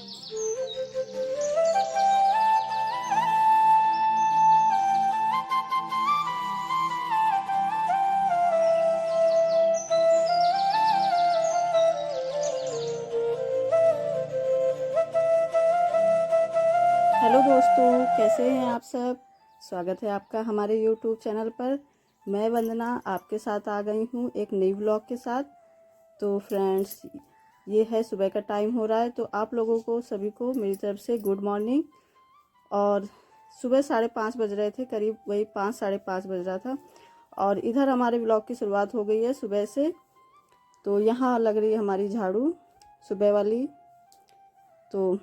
Hello दोस्तों, कैसे हैं आप सब। स्वागत है आपका हमारे यूट्यूब चैनल पर। मैं वंदना आपके साथ आ गई हूँ एक नई व्लॉग के साथ। तो फ्रेंड्स, ये है सुबह का टाइम हो रहा है, तो आप लोगों को सभी को मेरी तरफ से गुड मॉर्निंग। और सुबह 5:30 बज रहे थे, करीब वही 5 साढ़े 5 बज रहा था। और इधर हमारे व्लॉग की शुरुआत हो गई है सुबह से। तो यहाँ लग रही है हमारी झाड़ू सुबह वाली। तो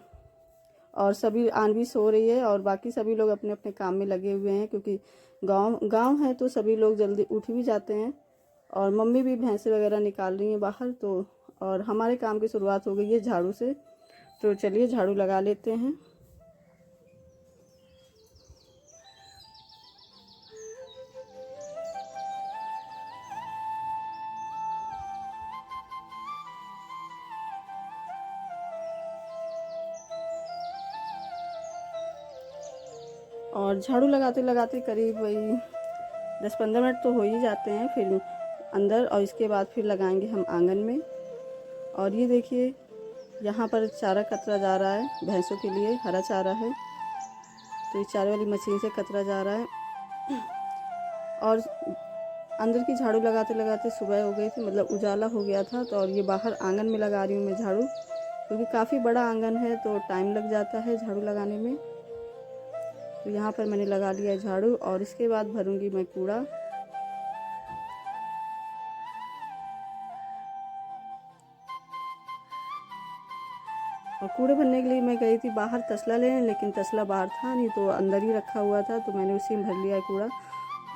और सभी आन्वी सो रही है और बाकी सभी लोग अपने अपने काम में लगे हुए हैं, क्योंकि गांव है तो सभी लोग जल्दी उठ भी जाते हैं। और मम्मी भी भैंसे वगैरह निकाल रही हैं बाहर। तो और हमारे काम की शुरुआत हो गई है झाड़ू से। तो चलिए झाड़ू लगा लेते हैं। और झाड़ू लगाते लगाते करीब वही 10-15 मिनट तो हो ही जाते हैं फिर अंदर। और इसके बाद फिर लगाएंगे हम आंगन में। और ये देखिए, यहाँ पर चारा कतरा जा रहा है भैंसों के लिए, हरा चारा है। तो इस चारे वाली मशीन से कतरा जा रहा है। और अंदर की झाड़ू लगाते लगाते सुबह हो गई थी, मतलब उजाला हो गया था। तो और ये बाहर आंगन में लगा रही हूँ मैं झाड़ू, क्योंकि काफ़ी बड़ा आंगन है तो टाइम लग जाता है झाड़ू लगाने में। तो यहाँ पर मैंने लगा लिया झाड़ू और इसके बाद भरूंगी मैं कूड़ा। और कूड़े भरने के लिए मैं गई थी बाहर तसला लेने, लेकिन तसला बाहर था नहीं, तो अंदर ही रखा हुआ था, तो मैंने उसी में भर लिया कूड़ा।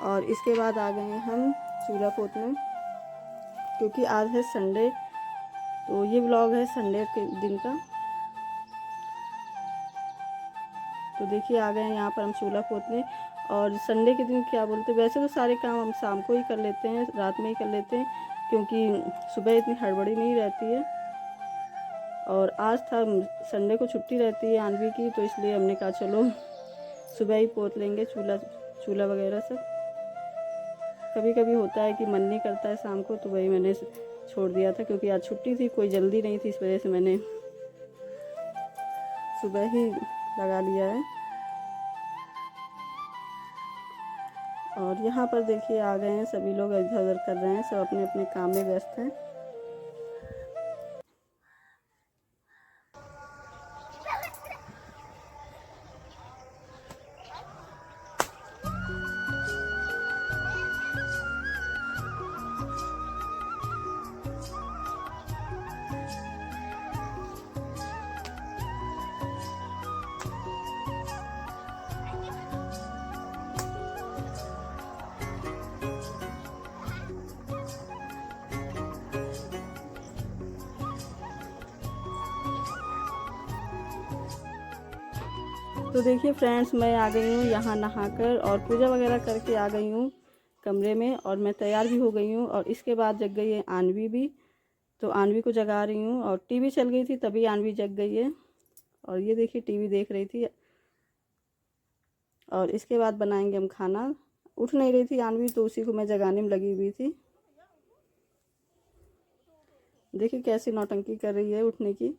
और इसके बाद आ गए हैं हम चूल्हा पोतने, क्योंकि आज है संडे। तो ये व्लॉग है संडे के दिन का। तो देखिए आ गए हैं यहाँ पर हम चूल्हा पोतने। और संडे के दिन क्या बोलते, वैसे तो सारे काम हम शाम को ही कर लेते हैं, रात में ही कर लेते हैं, क्योंकि सुबह इतनी हड़बड़ी नहीं रहती है। और आज था संडे को छुट्टी रहती है आन्वी की, तो इसलिए हमने कहा चलो सुबह ही पोत लेंगे चूल्हा वगैरह सब। कभी कभी होता है कि मन नहीं करता है शाम को, तो वही मैंने छोड़ दिया था, क्योंकि आज छुट्टी थी, कोई जल्दी नहीं थी, इस वजह से मैंने सुबह ही लगा लिया है। और यहाँ पर देखिए आ गए हैं सभी लोग, इधर उधर कर रहे हैं, सब अपने अपने काम में व्यस्त हैं। तो देखिए फ्रेंड्स, मैं आ गई हूँ यहाँ नहाकर और पूजा वगैरह करके आ गई हूँ कमरे में, और मैं तैयार भी हो गई हूँ। और इसके बाद जग गई है आन्वी भी, तो आन्वी को जगा रही हूँ। और टीवी चल गई थी तभी आन्वी जग गई है, और ये देखिए टीवी देख रही थी। और इसके बाद बनाएंगे हम खाना। उठ नहीं रही थी आन्वी, तो उसी को मैं जगाने में लगी हुई थी। देखिए कैसी नौटंकी कर रही है उठने की।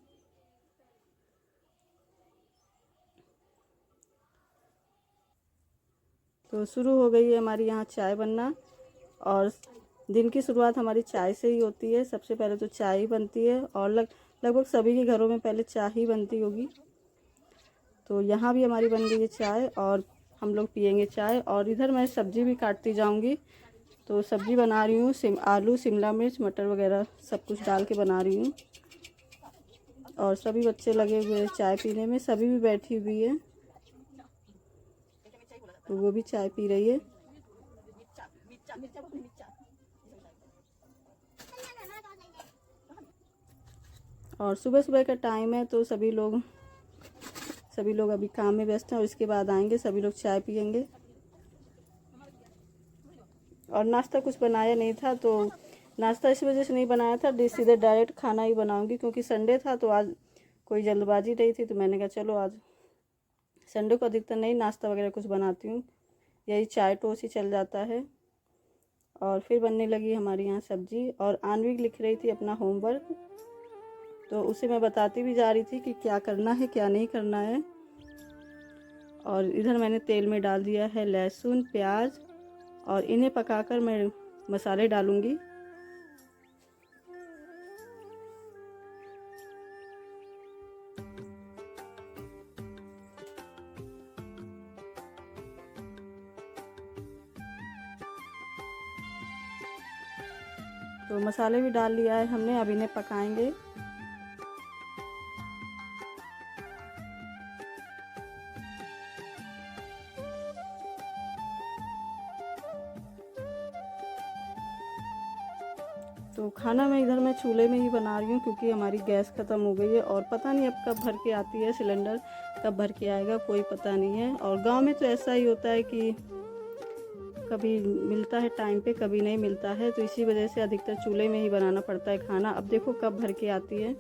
तो शुरू हो गई है हमारी यहाँ चाय बनना। और दिन की शुरुआत हमारी चाय से ही होती है। सबसे पहले तो चाय ही बनती है, और लगभग सभी के घरों में पहले चाय ही बनती होगी। तो यहाँ भी हमारी बन गई है चाय और हम लोग पियेंगे चाय। और इधर मैं सब्ज़ी भी काटती जाऊँगी। तो सब्ज़ी बना रही हूँ, आलू शिमला मिर्च मटर वगैरह सब कुछ डाल के बना रही हूँ। और सभी बच्चे लगे हुए हैं चाय पीने में, सभी भी बैठी हुई है, तो वो भी चाय पी रही है। और सुबह सुबह का टाइम है, तो सभी लोग अभी काम में व्यस्त हैं, और इसके बाद आएंगे सभी लोग चाय पियेंगे। और नाश्ता कुछ बनाया नहीं था, तो नाश्ता इस वजह से नहीं बनाया था, सीधे डायरेक्ट खाना ही बनाऊंगी, क्योंकि संडे था तो आज कोई जल्दबाजी नहीं थी, तो मैंने कहा चलो आज संडे को अधिकतर नहीं नाश्ता वगैरह कुछ बनाती हूँ, यही चाय टोस्ट ही चल जाता है। और फिर बनने लगी हमारे यहाँ सब्जी, और आन्विक लिख रही थी अपना होमवर्क, तो उसे मैं बताती भी जा रही थी कि क्या करना है क्या नहीं करना है। और इधर मैंने तेल में डाल दिया है लहसुन प्याज, और इन्हें पकाकर मैं मसाले डालूँगी। तो मसाले भी डाल लिया है हमने, अब इन्हें पकाएंगे। तो खाना मैं चूल्हे में ही बना रही हूँ, क्योंकि हमारी गैस ख़त्म हो गई है, और पता नहीं अब कब भर के आती है सिलेंडर, कब भर के आएगा कोई पता नहीं है। और गांव में तो ऐसा ही होता है कि कभी मिलता है टाइम पे, कभी नहीं मिलता है, तो इसी वजह से अधिकतर चूल्हे में ही बनाना पड़ता है खाना। अब देखो कब भर के आती है,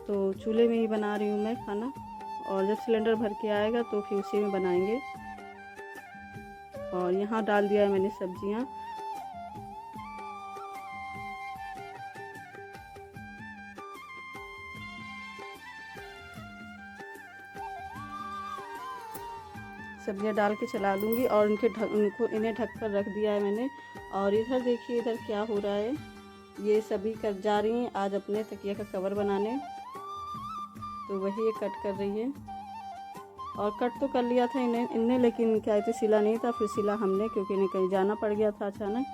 तो चूल्हे में ही बना रही हूँ मैं खाना, और जब सिलेंडर भर के आएगा तो फिर उसी में बनाएंगे। और यहाँ डाल दिया है मैंने सब्जियाँ। सब्जियाँ डाल के चला लूँगी, और इन्हें ढक कर रख दिया है मैंने। और इधर देखिए इधर क्या हो रहा है, ये सभी कर जा रही हैं आज अपने तकिया का कवर बनाने, तो वही ये कट कर रही है। और कट तो कर लिया था इनने लेकिन क्या कहते सिला नहीं था, फिर सिला हमने, क्योंकि इन्हें कहीं जाना पड़ गया था अचानक,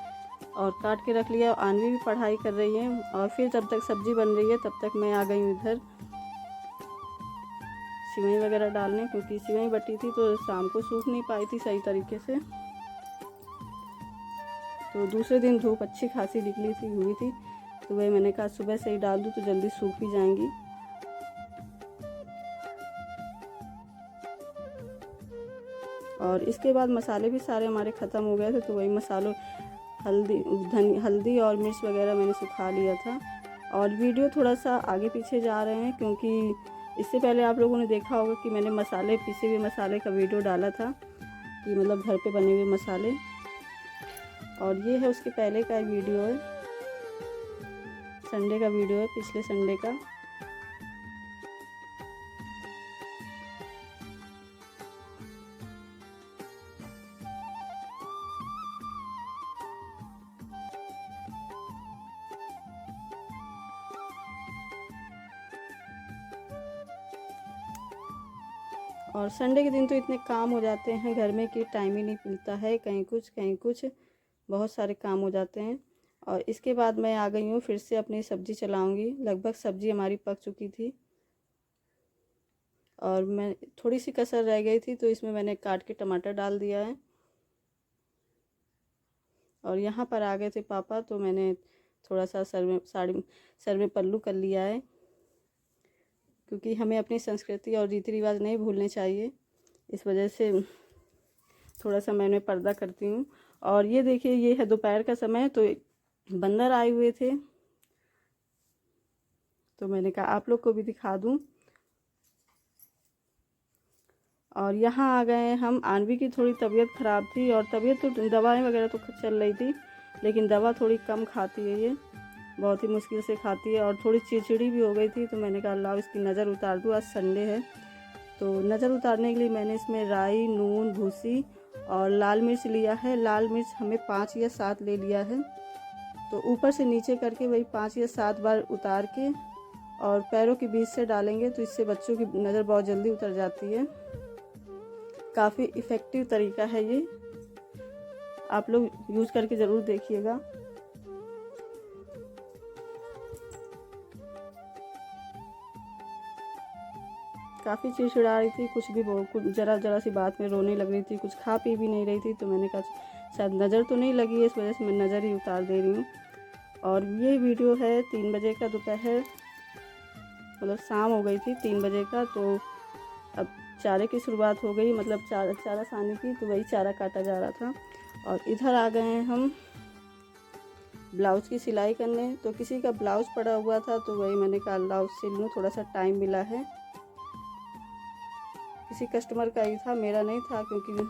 और काट के रख लिया। आन्वी भी पढ़ाई कर रही है, और फिर जब तक सब्ज़ी बन रही है तब तक मैं आ गई हूँ इधर सिवई वगैरह डालने, क्योंकि सिवई बटी थी तो शाम को सूख नहीं पाई थी सही तरीके से। तो दूसरे दिन धूप अच्छी खासी निकली थी हुई थी, तो वही मैंने कहा सुबह से ही डाल दूँ तो जल्दी सूख भी जाएंगी। और इसके बाद मसाले भी सारे हमारे ख़त्म हो गए थे, तो वही मसालों हल्दी और मिर्च वगैरह मैंने सुखा लिया था। और वीडियो थोड़ा सा आगे पीछे जा रहे हैं, क्योंकि इससे पहले आप लोगों ने देखा होगा कि मैंने पिसे हुए मसाले का वीडियो डाला था, कि मतलब घर पे बने हुए मसाले, और ये है उसके पहले का वीडियो है, संडे का वीडियो है, पिछले संडे का। और संडे के दिन तो इतने काम हो जाते हैं घर में कि टाइम ही नहीं मिलता है, कहीं कुछ बहुत सारे काम हो जाते हैं। और इसके बाद मैं आ गई हूँ फिर से अपनी सब्ज़ी चलाऊँगी। लगभग सब्ज़ी हमारी पक चुकी थी, और मैं थोड़ी सी कसर रह गई थी, तो इसमें मैंने काट के टमाटर डाल दिया है। और यहाँ पर आ गए थे पापा, तो मैंने थोड़ा सा सर में पल्लू कर लिया है, क्योंकि हमें अपनी संस्कृति और रीति रिवाज नहीं भूलने चाहिए, इस वजह से थोड़ा सा मैंने पर्दा करती हूँ। और ये देखिए ये है दोपहर का समय, तो बंदर आए हुए थे, तो मैंने कहा आप लोग को भी दिखा दूँ। और यहाँ आ गए हम। आन्वी की थोड़ी तबीयत ख़राब थी, और तबीयत तो दवाएं वगैरह तो चल रही थी, लेकिन दवा थोड़ी कम खाती है, ये बहुत ही मुश्किल से खाती है, और थोड़ी चिड़चिड़ी भी हो गई थी। तो मैंने कहा लाओ इसकी नज़र उतार दूँ, आज संडे है। तो नज़र उतारने के लिए मैंने इसमें राई, नून, भूसी और लाल मिर्च लिया है। लाल मिर्च हमें 5 या 7 ले लिया है, तो ऊपर से नीचे करके वही 5 या 7 बार उतार के और पैरों के बीच से डालेंगे, तो इससे बच्चों की नज़र बहुत जल्दी उतर जाती है। काफ़ी इफ़ेक्टिव तरीका है ये, आप लोग यूज़ करके ज़रूर देखिएगा। काफ़ी चिड़चिड़ा रही थी, कुछ ज़रा सी बात में रोने लग रही थी, कुछ खा पी भी नहीं रही थी। तो मैंने कहा शायद नज़र तो नहीं लगी है, इस वजह से मैं नज़र ही उतार दे रही हूँ। और ये वीडियो है 3 बजे का, दोपहर मतलब शाम हो गई थी 3 बजे का। तो अब चारे की शुरुआत हो गई, मतलब चारा सानी की, तो वही चारा काटा जा रहा था। और इधर आ गए हैं हम ब्लाउज़ की सिलाई करने। तो किसी का ब्लाउज़ पड़ा हुआ था तो वही मैंने कहा ब्लाउज़ सिल लूँ, थोड़ा सा टाइम मिला है। किसी कस्टमर का ही था, मेरा नहीं था, क्योंकि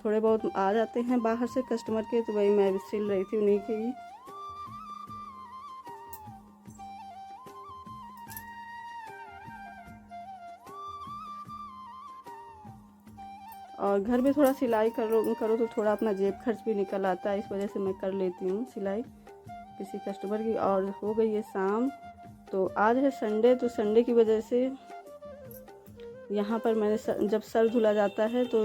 थोड़े बहुत आ जाते हैं बाहर से कस्टमर के, तो वही मैं सिल रही थी उन्हीं के ही। और घर में थोड़ा सिलाई करो तो थोड़ा अपना जेब खर्च भी निकल आता है, इस वजह से मैं कर लेती हूँ सिलाई किसी कस्टमर की। और हो गई है शाम, तो आज है संडे, तो संडे की वजह से यहाँ पर मैंने जब सर धुला जाता है तो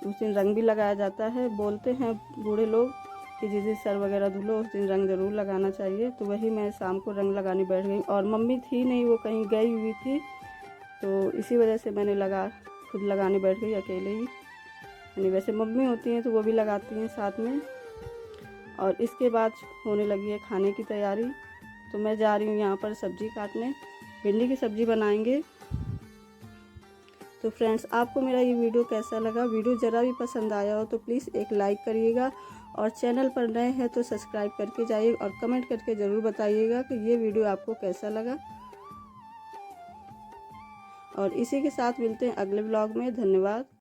उस दिन रंग भी लगाया जाता है। बोलते हैं बूढ़े लोग कि जिस दिन सर वगैरह धुलो उस दिन रंग ज़रूर लगाना चाहिए। तो वही मैं शाम को रंग लगाने बैठ गई, और मम्मी थी नहीं, वो कहीं गई हुई थी, तो इसी वजह से मैंने खुद लगाने बैठ गई अकेले ही। यानी वैसे मम्मी होती हैं तो वो भी लगाती हैं साथ में। और इसके बाद होने लगी है खाने की तैयारी। तो मैं जा रही हूँ यहाँ पर सब्ज़ी काटने, भिंडी की सब्ज़ी बनाएंगे। तो फ्रेंड्स, आपको मेरा ये वीडियो कैसा लगा? वीडियो ज़रा भी पसंद आया हो तो प्लीज़ एक लाइक करिएगा, और चैनल पर नए हैं तो सब्सक्राइब करके जाइए, और कमेंट करके ज़रूर बताइएगा कि ये वीडियो आपको कैसा लगा। और इसी के साथ मिलते हैं अगले ब्लॉग में। धन्यवाद।